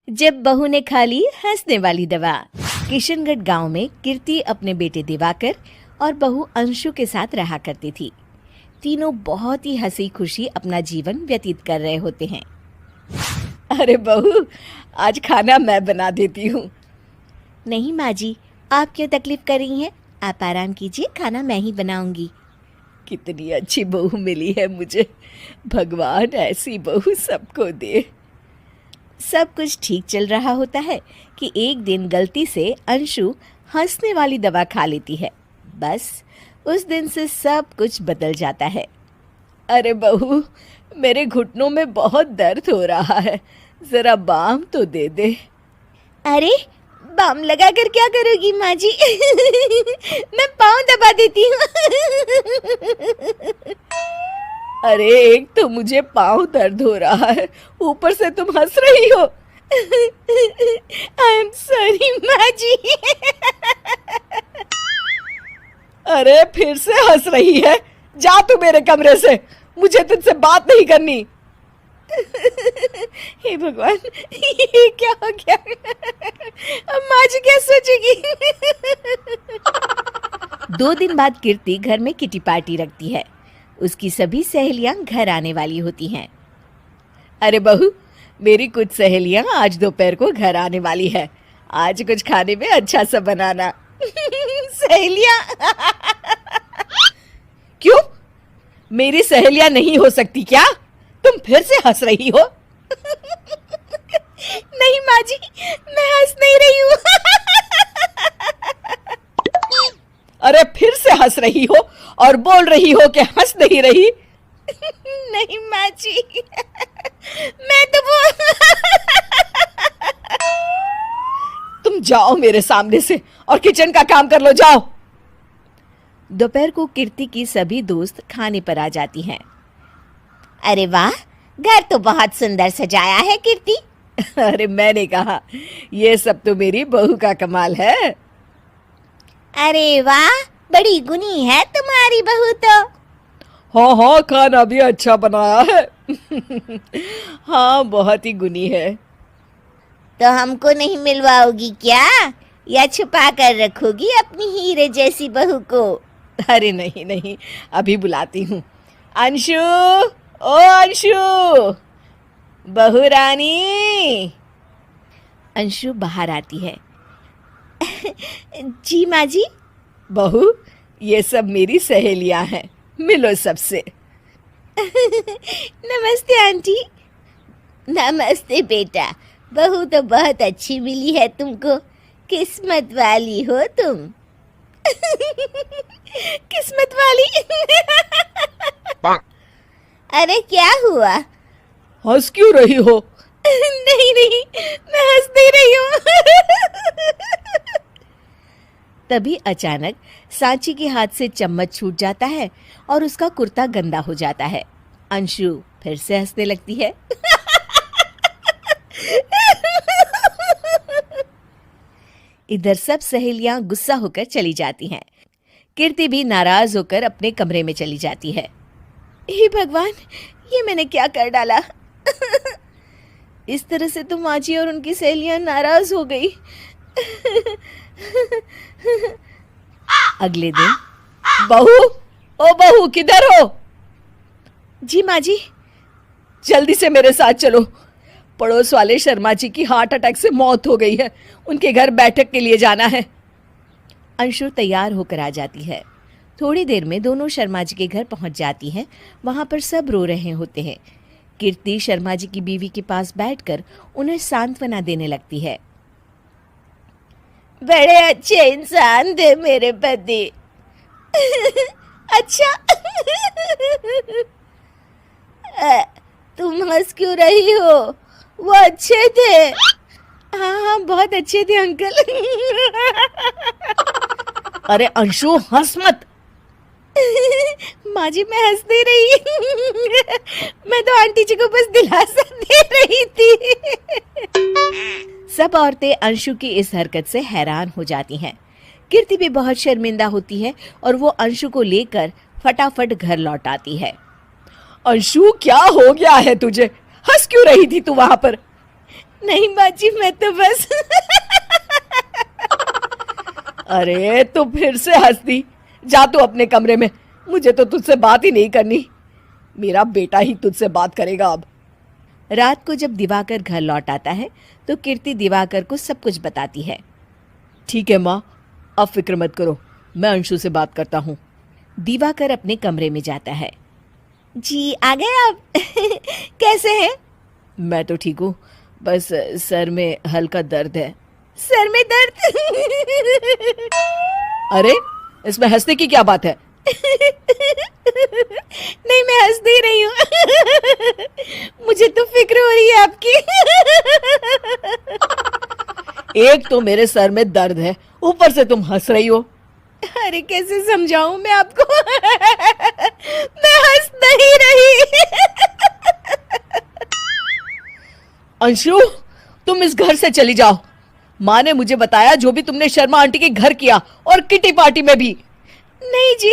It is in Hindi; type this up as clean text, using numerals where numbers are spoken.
जब बहू ने खा ली हंसने वाली दवा। किशनगढ़ गांव में कीर्ति अपने बेटे दिवाकर और बहू अंशु के साथ रहा करती थी। तीनों बहुत ही हंसी खुशी अपना जीवन व्यतीत कर रहे होते हैं। अरे बहू, आज खाना मैं बना देती हूँ। नहीं माँ जी, आप क्यों तकलीफ कर रही हैं? आप आराम कीजिए, खाना मैं ही बनाऊंगी। कितनी अच्छी बहू मिली है मुझे, भगवान ऐसी बहू सबको दे। सब कुछ ठीक चल रहा होता है कि एक दिन गलती से अंशु हंसने वाली दवा खा लेती है। बस उस दिन से सब कुछ बदल जाता है। अरे बहू, मेरे घुटनों में बहुत दर्द हो रहा है, जरा बाम तो दे दे। अरे बाम लगा कर क्या करोगी माँ जी? मैं पाँव दबा देती हूँ। अरे एक तो मुझे पाँव दर्द हो रहा है, ऊपर से तुम हंस रही हो। आई एम सॉरी माँ जी। अरे फिर से हंस रही है, जा तू मेरे कमरे से, मुझे तुझसे बात नहीं करनी। हे भगवान, ये क्या हो गया? अब माँ जी क्या सोचेगी? 2 दिन बाद कीर्ति घर में किटी पार्टी रखती है। उसकी सभी सहेलियां घर आने वाली होती हैं। अरे बहू, मेरी कुछ सहेलियां आज दोपहर को घर आने वाली है। आज कुछ खाने में अच्छा सा बनाना। सहेलियां? क्यों? मेरी सहेलियां नहीं हो सकती क्या? तुम फिर से हंस रही हो? नहीं माँ जी, मैं हंस नहीं रही हूँ। अरे फिर से हंस रही हो और बोल रही हो कि हंस नहीं रही। नहीं माँ जी, मैं तो तुम जाओ मेरे सामने से और किचन का काम कर लो, जाओ। दोपहर को कीर्ति की सभी दोस्त खाने पर आ जाती हैं। अरे वाह, घर तो बहुत सुंदर सजाया है कीर्ति। अरे मैंने कहा, ये सब तो मेरी बहू का कमाल है। अरे वाह, बड़ी गुनी है तुम्हारी बहू तो। हाँ हाँ, खाना भी अच्छा बनाया है। हाँ, बहुत ही गुनी है। तो हमको नहीं मिलवाओगी क्या, या छुपा कर रखोगी अपनी हीरे जैसी बहू को? अरे नहीं नहीं, अभी बुलाती हूँ। अंशु, ओ अंशु, बहू रानी। अंशु बाहर आती है। जी माँ जी। बहू, ये सब मेरी सहेलियां हैं, मिलो सबसे। नमस्ते आंटी। नमस्ते बेटा, बहू तो बहुत अच्छी मिली है तुमको, किस्मत वाली हो तुम। किस्मत वाली? अरे क्या हुआ? हंस क्यों रही हो? नहीं नहीं, मैं हंस नहीं रही हूँ। तभी अचानक सांची के हाथ से चम्मच छूट जाता है और उसका कुर्ता गंदा हो जाता है। अंशु फिर से हंसने लगती है। इधर सब सहेलियां गुस्सा होकर चली जाती हैं। कीर्ति भी नाराज होकर अपने कमरे में चली जाती है। हे भगवान, ये मैंने क्या कर डाला? इस तरह से तो माँ जी और उनकी सहेलियां नाराज हो गई। अगले दिन, बहू, ओ बहू, किधर हो? जी माँ जी। जल्दी से मेरे साथ चलो, पड़ोस वाले शर्मा जी की हार्ट अटैक से मौत हो गई है, उनके घर बैठक के लिए जाना है। अंशु तैयार होकर आ जाती है। थोड़ी देर में दोनों शर्मा जी के घर पहुंच जाती हैं। वहां पर सब रो रहे होते हैं। कीर्ति शर्मा जी की बीवी के पास बैठकर उन्हें सांत्वना देने लगती है। बड़े अच्छे इंसान थे मेरे पति। अच्छा। तुम हंस क्यों रही हो? वो अच्छे थे। हाँ हाँ, बहुत अच्छे थे अंकल। अरे अंशु, हंस मत। माँ जी, मैं हंस नहीं रही। मैं तो आंटी जी को बस दिलासा दे रही थी। सब औरतें अंशु की इस हरकत से हैरान हो जाती हैं। कीर्ति भी बहुत शर्मिंदा होती है और वो अंशु को लेकर फटाफट घर लौट आती है। अंशु, क्या हो गया है तुझे? हंस क्यों रही थी तू वहां पर? नहीं बाजी, मैं तो बस अरे तो फिर से हंस दी। जा तू अपने कमरे में, मुझे तो तुझसे बात ही नहीं करनी। मेरा बेटा ही तुझसे बात करेगा अब। रात को जब दिवाकर घर लौट आता है तो कीर्ति दिवाकर को सब कुछ बताती है। ठीक है माँ, अब फिक्र मत करो, मैं अंशु से बात करता हूँ। दिवाकर अपने कमरे में जाता है। जी आ गए आप कैसे हैं? मैं तो ठीक हूँ, बस सर में हल्का दर्द है। सर में दर्द अरे इसमें हंसने की क्या बात है? नहीं, मैं हंस नहीं रही हूँ मुझे तो फिक्र हो रही है आपकी एक तो मेरे सर में दर्द है, ऊपर से तुम हंस रही हो। अरे कैसे समझाऊं मैं आपको मैं हंस नहीं रही अंशु, तुम इस घर से चली जाओ। माँ ने मुझे बताया जो भी तुमने शर्मा आंटी के घर किया और किटी पार्टी में भी। नहीं जी,